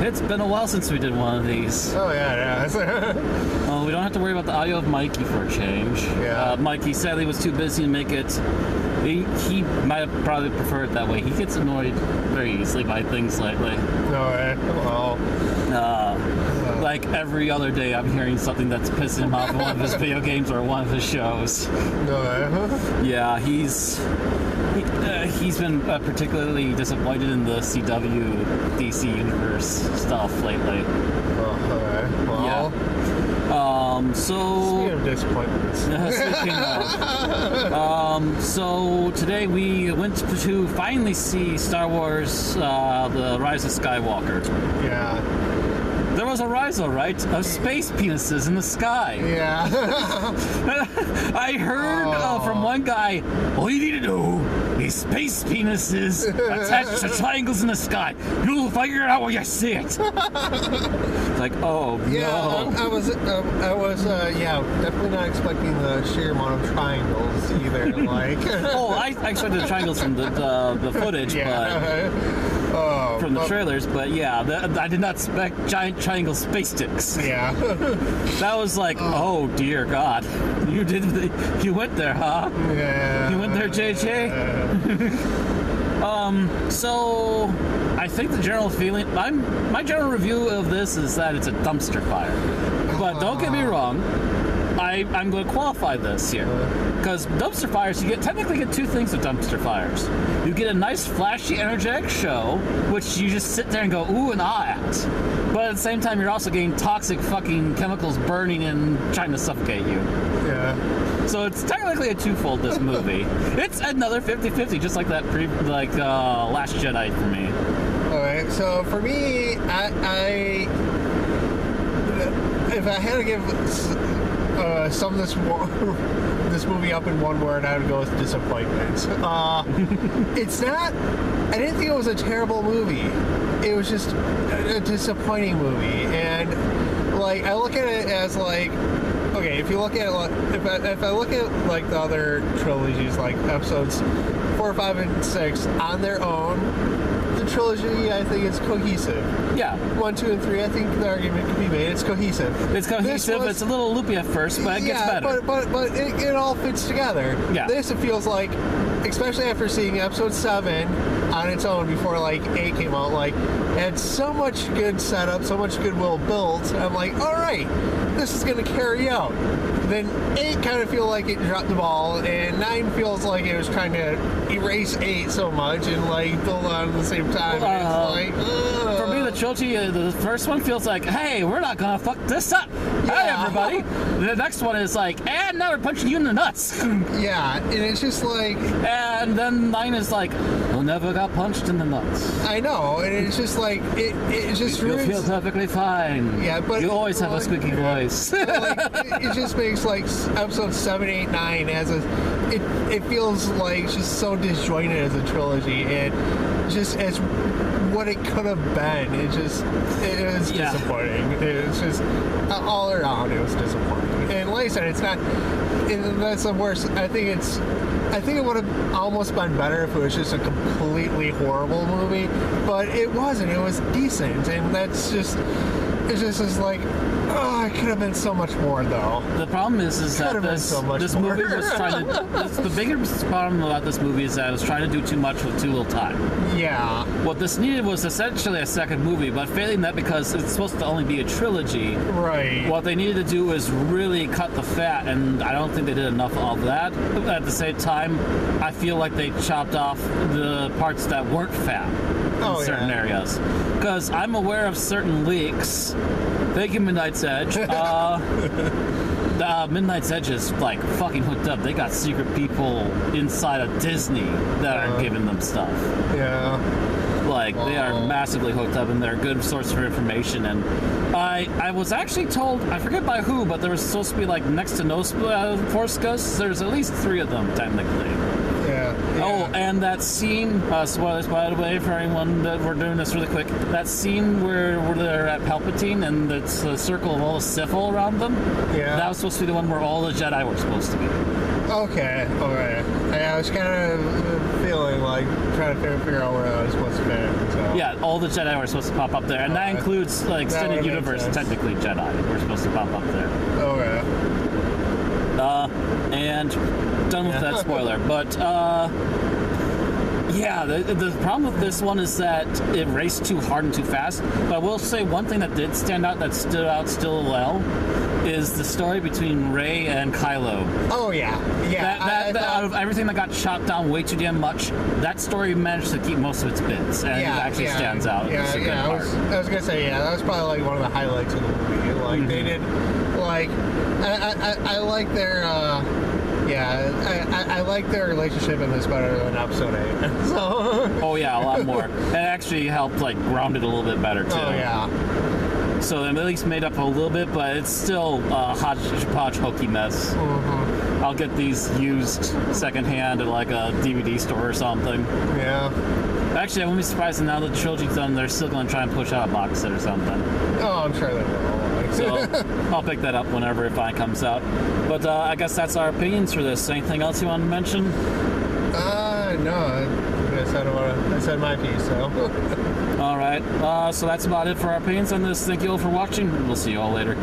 It's been a while since we did one of these. Oh, yeah. We don't have to worry about the audio of Mikey for a change. Yeah. Mikey sadly was too busy to make it. He might have probably preferred it that way. He gets annoyed very easily by things lately. No way. Well. Like every other day, I'm hearing something that's pissing him off in one of his video games or one of his shows. No way. Yeah, he's been particularly disappointed in the CW DC universe stuff lately. Oh, okay. Well. Yeah. Speaking of disappointments. So today we went to finally see Star Wars: The Rise of Skywalker. Yeah. There was a rise, all right, of space penises in the sky. Yeah. I heard from one guy, all you need to know is space penises attached to triangles in the sky. You'll figure it out when you see it. It's like, oh, yeah, no. I was definitely not expecting the sheer amount of triangles either. Like. I expected the triangles from the footage, from the trailers, but yeah, I did not expect giant triangle space sticks. Yeah. That was like, oh dear God, you went there, huh? Yeah. You went there, JJ. So I think the general feeling, my general review of this is that it's a dumpster fire. But don't get me wrong, I'm going to qualify this here. Because dumpster fires, you technically get two things with dumpster fires. You get a nice, flashy, energetic show, which you just sit there and go, ooh and ah at. But at the same time, you're also getting toxic fucking chemicals burning and trying to suffocate you. Yeah. So it's technically a twofold, this movie. It's another 50-50, just like that Last Jedi for me. Alright, so for me, I if I had to give sum this movie up in one word, I would go with disappointment. It's not. I didn't think it was a terrible movie. It was just a disappointing movie, and like I look at it as like, okay, if you look at it, if I look at like the other trilogies, like episodes 4, 5, and 6 on their own. The trilogy, I think, is cohesive. Yeah. 1, 2, and 3, I think the argument can be made. It's cohesive. It's cohesive. It's a little loopy at first, but it gets better. But it all fits together. Yeah. This, it feels like, especially after seeing episode 7 on its own before like 8 came out, like it had so much good setup, so much goodwill built. I'm like, all right, this is going to carry out. Then 8 kind of feel like it dropped the ball, and 9 feels like it was trying to erase 8 so much and like build on at the same time. It's like, for me, the trilogy, the first one feels like, hey, we're not gonna fuck this up. Yeah. Hey, everybody. The next one is like, and now we're punching you in the nuts. Yeah, and it's just like, and then 9 is like, we'll never got punched in the nuts. I know, and it's just like it just you'll feel perfectly fine. Yeah, but you always have a squeaky voice. It just makes like episode 7, 8, 9 as it feels like just so disjointed as a trilogy, and just as what it could have been. It was disappointing. It was just all around. It was disappointing. And like I said, it's not. That's the worst. I think it would have almost been better if it was just a completely horrible movie, but it wasn't. It was decent, and that's just. It's just like, oh, it could have been so much more, though. The problem is that this movie was trying to. The biggest problem about this movie is that it was trying to do too much with too little time. Yeah. What this needed was essentially a second movie, but failing that because it's supposed to only be a trilogy. Right. What they needed to do is really cut the fat, and I don't think they did enough of that. At the same time, I feel like they chopped off the parts that weren't fat in certain areas. Because I'm aware of certain leaks. Thank you, Midnight's Edge. Midnight's Edge is like fucking hooked up. They got secret people inside of Disney that are giving them stuff. Yeah. Like, they are massively hooked up, and they're a good source for information. And I was actually told, I forget by who, but there was supposed to be like next to no Force Ghosts. There's at least 3 of them, technically. Yeah. Oh, and that scene, spoilers by the way for anyone that we're doing this really quick, that scene where they're at Palpatine and it's the circle of all the Sith all around them, that was supposed to be the one where all the Jedi were supposed to be. Okay, alright. Yeah, I was kind of feeling like trying to figure out where I was supposed to be. So. Yeah, all the Jedi were supposed to pop up there, and that includes like extended would've made universe. sense. Technically, Jedi were supposed to pop up there. Okay. And done with that spoiler. But yeah, the problem with this one is that it raced too hard and too fast. But I will say one thing that did stand out, that stood out still well, is the story between Rey and Kylo. Oh yeah, yeah. That out of everything that got chopped down way too damn much, that story managed to keep most of its bits, and it actually stands out. It's a good part. I was gonna say, yeah, that was probably like one of the highlights of the movie. Like they did, like I like their. I like their relationship in this better than episode 8. So. Oh yeah, a lot more. It actually helped like ground it a little bit better too. Oh yeah. So they at least made up a little bit, but it's still a hodgepodge hokey mess. Mm-hmm. I'll get these used secondhand at like a DVD store or something. Yeah. Actually, I wouldn't be surprised if now that the trilogy's done, they're still going to try and push out a box set or something. Oh, I'm sure they will. So I'll pick that up whenever it finally comes out. But I guess that's our opinions for this. Anything else you want to mention? No. I said my piece, so. All right. So that's about it for our opinions on this. Thank you all for watching. We'll see you all later.